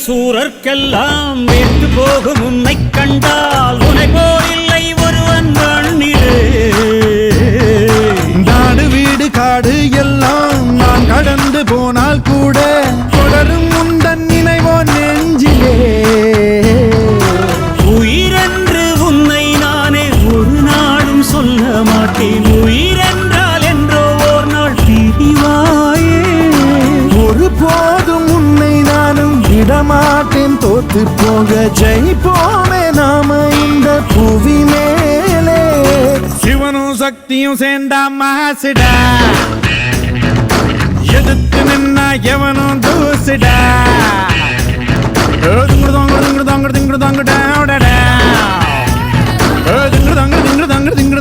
சூரர்க்கெல்லாம் வேட்டு போகும் உன்னை கண்டால் உனை போரில்லை ஒருவன் மண்ணிலே. நாடு வீடு காடு எல்லாம் நான் கடந்து போனால் கூட தொடரும் முந்தன் நினைவோ நெஞ்சிலே. உயிரென்று உன்னை நானே ஒரு நாளும் சொல்ல மாட்டேன். உயிரென்றால் என்றோ ஓர் நாள் பிரிவாயே. ஒரு போதும் உன்னை நானும் விடமாட்டேன். தோத்து போக ஜெயிப்போமே நாம இந்த புவி மேலே. சிவனும் சக்தியும் சேர்ந்தா மாசுடா, எதிர்த்து நின்னா எவனும் தூசுடா. திங்கு